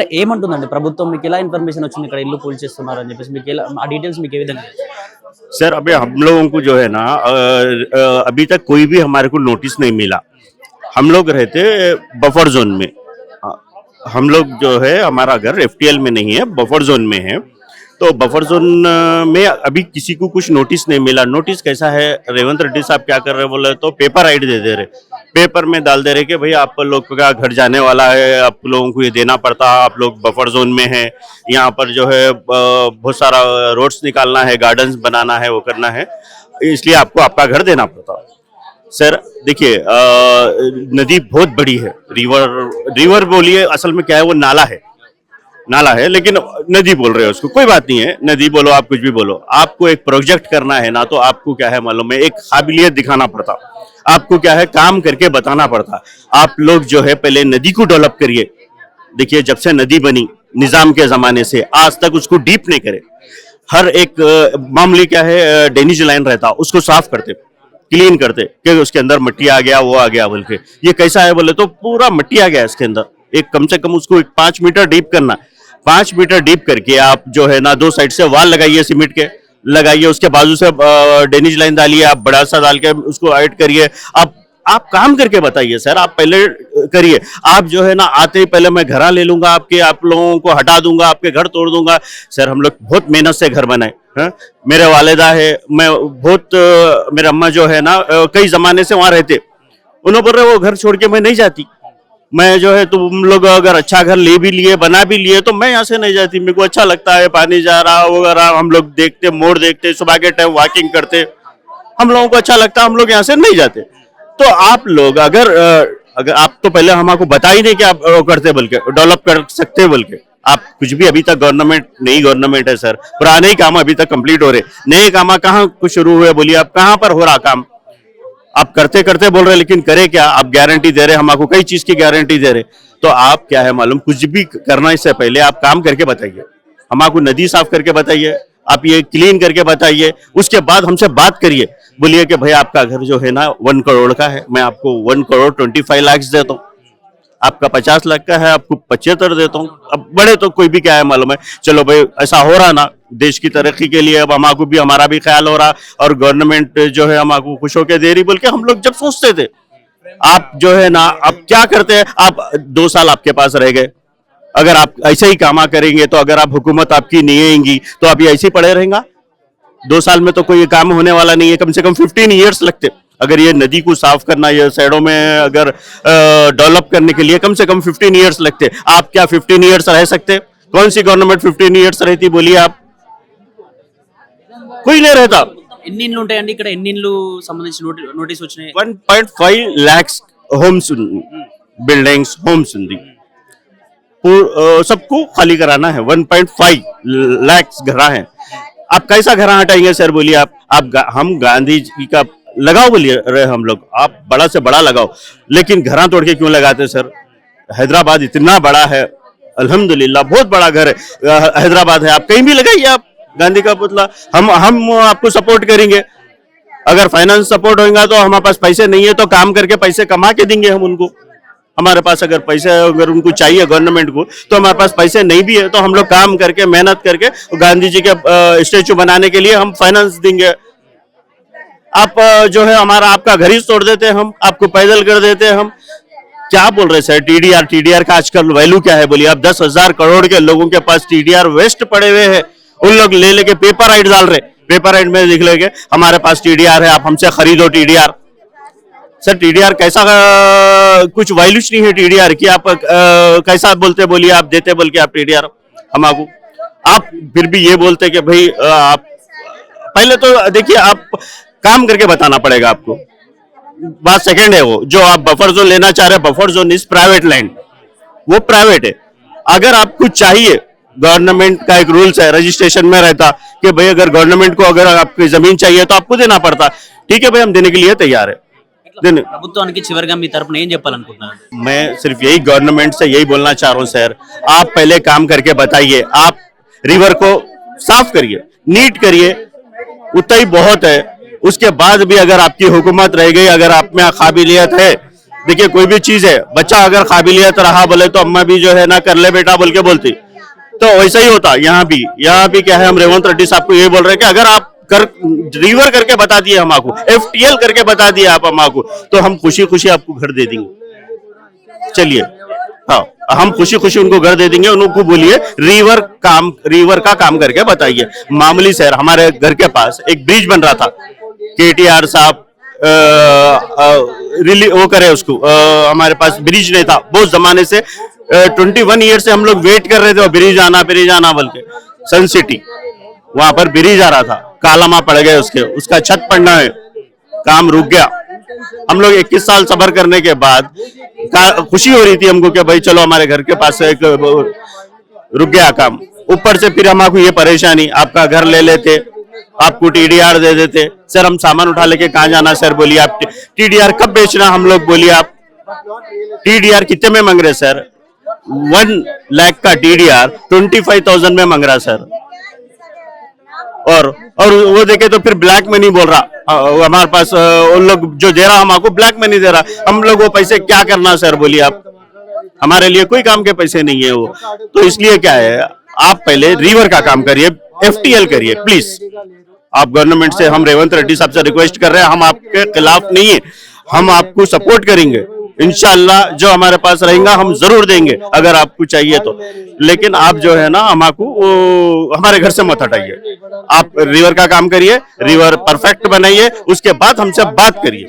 అంటే ఏమంటుందండి ప్రభుత్వం? మీకు ఎలా ఇన్ఫర్మేషన్ వచ్చింది ఇక్కడ ఇల్లు కూల్చేస్తున్నారని చెప్పేసి? మీకు ఎలా ఆ డీటెయిల్స్ మీకు ఏ విధంగా తెలుసు? सर अभी हम लोगों को जो है ना अभी तक कोई भी हमारे को नोटिस नहीं मिला। हम लोग रहते बफर जोन में। अ, हम लोग जो है हमारा घर एफटीएल में नहीं है, बफर जोन में है। तो बफर जोन में अभी किसी को कुछ नोटिस नहीं मिला। नोटिस कैसा है, रेवंत रेड्डी साहब क्या कर रहे बोले तो पेपर आइड दे दे रहे, पेपर में डाल दे रहे कि भाई आप लोग का घर जाने वाला है, आप लोगों को ये देना पड़ता, आप लोग बफर जोन में है, यहाँ पर जो है बहुत सारा रोड्स निकालना है, गार्डन्स बनाना है, वो करना है, इसलिए आपको आपका घर देना पड़ता। सर देखिए नदी बहुत बड़ी है, रिवर बोलिए, असल में क्या है वो नाला है लेकिन नदी बोल रहे हो उसको, कोई बात नहीं है, नदी बोलो आप कुछ भी बोलो। आपको एक प्रोजेक्ट करना है ना, तो आपको क्या है मालूम है, एक काबिलियत दिखाना पड़ता, आपको क्या है काम करके बताना पड़ता। आप लोग जो है पहले नदी को डेवलप करिए। देखिए जब से नदी बनी निजाम के जमाने से आज तक उसको डीप नहीं करे। हर एक मामूली क्या है ड्रेनेज लाइन रहता, उसको साफ करते, क्लीन करते कि उसके अंदर मिट्टी आ गया, वो आ गया बोल के। ये कैसा है बोले तो पूरा मिट्टी आ गया इसके अंदर। एक कम से कम उसको 5 मीटर डीप करना, 5 मीटर डीप करके आप जो है ना 2 साइड से वाल लगाइए, सीमेंट के लगाइए, उसके बाजू से ड्रेनेज लाइन डालिए, आप बड़ा सा डाल के उसको ऐड करिए। आप काम करके बताइए सर, आप पहले करिए। आप जो है ना आते ही पहले मैं घर ले लूंगा आपके, आप लोगों को हटा दूंगा, आपके घर तोड़ दूंगा। सर हम लोग बहुत मेहनत से घर बनाए हैं। मेरे वालिदा है, मैं बहुत मेरे अम्मा जो है ना कई जमाने से वहां रहते, उन्होंने बोल रहे वो घर छोड़ के मैं नहीं जाती। मैं जो है तुम लोग अगर अच्छा घर ले भी लिए, बना भी लिए, तो मैं यहाँ से नहीं जाती। मेरे को अच्छा लगता है, पानी जा रहा वगैरह, हम लोग देखते, मोड़ देखते, सुबह के टाइम वॉकिंग करते, हम लोगों को अच्छा लगता, हम लोग यहाँ से नहीं जाते। तो आप लोग अगर आप तो पहले हमको बता ही नहीं कि आप करते बोल के, डेवलप कर सकते बोल के, आप कुछ भी अभी तक गवर्नमेंट नई गवर्नमेंट है सर, पुराने ही काम अभी तक कंप्लीट हो रहे, नए काम कहाँ कुछ शुरू हुए बोलिए, आप कहाँ पर हो रहा काम? आप करते करते बोल रहे लेकिन करे क्या? आप गारंटी दे रहे, हमको कई चीज की गारंटी दे रहे, तो आप क्या है मालूम, कुछ भी करना इससे पहले आप काम करके बताइए। हमको नदी साफ करके बताइए, आप ये क्लीन करके बताइए, उसके बाद हमसे बात करिए, बोलिए कि भाई आपका घर जो है ना 1 करोड़ का है, मैं आपको 1 करोड़ 25 लाख देता हूँ, आपका 50 लाख का है, आपको 75 देता हूँ। अब बड़े तो कोई भी क्या है मालूम है, चलो भाई ऐसा हो रहा ना देश की तरक्की के लिए, अब हमको भी हमारा भी ख्याल हो रहा और गवर्नमेंट जो है हमको खुश होकर दे रही बोल के हम लोग जब सोचते थे। आप जो है ना अब क्या करते हैं, आप 2 साल आपके पास रह गए, अगर आप ऐसे ही कामा करेंगे तो अगर आप हुकूमत आपकी नहीं आएंगी तो आप ये ऐसे ही पड़े रहेंगे। 2 साल में तो कोई काम होने वाला नहीं है, कम से कम 15 ईयर्स लगते अगर ये नदी को साफ करना, ये साइडों में अगर डेवलप करने के लिए कम से कम 15 ईयर्स लगते। आप क्या 15 ईयर्स रह सकते? कौन सी गवर्नमेंट 15 ईयर्स रहती बोलिए आप? कोई नहीं रहता। ఎన్ని ఇండ్లు ఉంటాయండి ఇక్కడ? ఎన్ని ఇండ్లు సంబంధించి నోటీస్ వచ్చినాయి? 1.5 lakhs होम्स, बिल्डिंग्स होम्स सबको खाली कराना है। 1.5 lakhs घर हैं। आप कैसा घर हटाएंगे सर बोलिए आप हम गांधी जी का लगाओ बोलिए रहे हम लोग, आप बड़ा से बड़ा लगाओ, लेकिन घर तोड़ के क्यों लगाते सर? हैदराबाद इतना बड़ा है, अल्हम्दुलिल्लाह बहुत बड़ा घर है हैदराबाद है, आप कहीं भी लगाइए, आप गांधी का पुतला, हम आपको सपोर्ट करेंगे। अगर फाइनेंस सपोर्ट होगा तो हमारे पास पैसे नहीं है तो काम करके पैसे कमा के देंगे हम उनको। हमारे पास अगर पैसे अगर उनको चाहिए गवर्नमेंट को, तो हमारे पास पैसे नहीं भी है तो हम लोग काम करके मेहनत करके गांधी जी के स्टेचू बनाने के लिए हम फाइनेंस देंगे। आप जो है हमारा आपका घर ही तोड़ देते हैं, हम आपको पैदल कर देते हैं। हम क्या बोल रहे सर? टीडीआर का आजकल वैल्यू क्या है बोलिए? आप 10,000 करोड़ के लोगों के पास टीडीआर वेस्ट पड़े हुए हैं, उन लोग ले लेके पेपर राइट डाल रहे, पेपर राइट में लिख लेके हमारे पास टीडीआर है, आप हमसे खरीदो टीडीआर। सर टीडीआर कैसा कुछ वैल्यूज नहीं है टीडीआर की, आप कैसा बोलते बोलिए? आप देते बोल के आप टीडीआर हमको, आप फिर भी ये बोलते कि भाई आप पहले तो देखिए आप काम करके बताना पड़ेगा आपको। बात सेकंड है वो जो आप बफर जोन लेना चाह रहे हैं, buffer zone is private land, वो प्राइवेट है। अगर आपको चाहिए, गवर्नमेंट का एक रूल्स है, रजिस्ट्रेशन में रहता कि भाई अगर गवर्नमेंट को अगर आपकी जमीन चाहिए तो आपको देना पड़ता। ठीक है भाई, हम देने के लिए तैयार है। ప్రభుత్వానికి చివరిగా మీ తరపున ఏం చెప్పాలనుకుంటున్నారు? मैं सिर्फ यही गवर्नमेंट से यही बोलना चाह रहा हूँ सर, आप पहले काम करके बताइए, आप रिवर को साफ करिए, नीट करिए, उतना ही बहुत है। उसके बाद भी अगर आपकी हुकूमत रह गई, अगर आप में काबिलियत है देखिए कोई भी चीज है, बच्चा अगर काबिलियत रहा बोले तो अम्मा भी जो है ना कर ले बेटा बोल के बोलती, तो वैसा ही होता यहाँ भी क्या है, हम रेवंत रेड्डी साहब को ये बोल रहे हैं कि अगर आप कर रिवर करके बता दिए हम आपको, FTL करके बता दिए आप हम आपको, तो हम खुशी खुशी आपको घर दे देंगे। चलिए, हाँ, हम खुशी खुशी उनको घर दे देंगे। उनको बोलिए रिवर का काम करके बताइए। मामूली शहर, हमारे घर के पास एक ब्रिज बन रहा था, KTR साहब वो करे उसको, हमारे पास ब्रिज नहीं था बहुत जमाने से, 21 ईयर से हम लोग वेट कर रहे थे ब्रिज आना बोल के। सन सिटी वहां पर ब्रिज आ रहा था, कालामा पड़ गए उसका छत पड़ना है, काम रुक गया। हम लोग 21 साल सबर करने के बाद खुशी हो रही थी हमको कि भाई चलो हमारे घर के पास एक रुक गया काम। ऊपर से फिर हमको ये परेशानी, आपका घर ले लेते, आपको TDR दे देते। सर हम सामान उठा लेके कहाँ जाना सर, बोलिए आप TDR कब बेचना, हम लोग बोलिए आप TDR कितने में मांग रहे सर, 1 लाख का TDR 25,000 में मांग रहा सर। और वो देखे तो फिर ब्लैक मनी बोल रहा, हमारे पास उन लोग जो दे रहा हमको ब्लैक मनी दे रहा, हम लोग वो पैसे क्या करना सर, बोलिए आप, हमारे लिए कोई काम के पैसे नहीं है वो। तो इसलिए क्या है, आप पहले रिवर का काम करिए, FTL करिए प्लीज। आप गवर्नमेंट से, हम रेवंत रेड्डी साहब से रिक्वेस्ट कर रहे हैं, हम आपके खिलाफ नहीं है, हम आपको सपोर्ट करेंगे इंशाल्लाह। जो हमारे पास रहेगा हम जरूर देंगे अगर आपको चाहिए तो, लेकिन आप जो है ना हमको हमारे घर से मत हटाइए। आप रिवर का काम करिए, रिवर परफेक्ट बनाइए, उसके बाद हमसे बात करिए।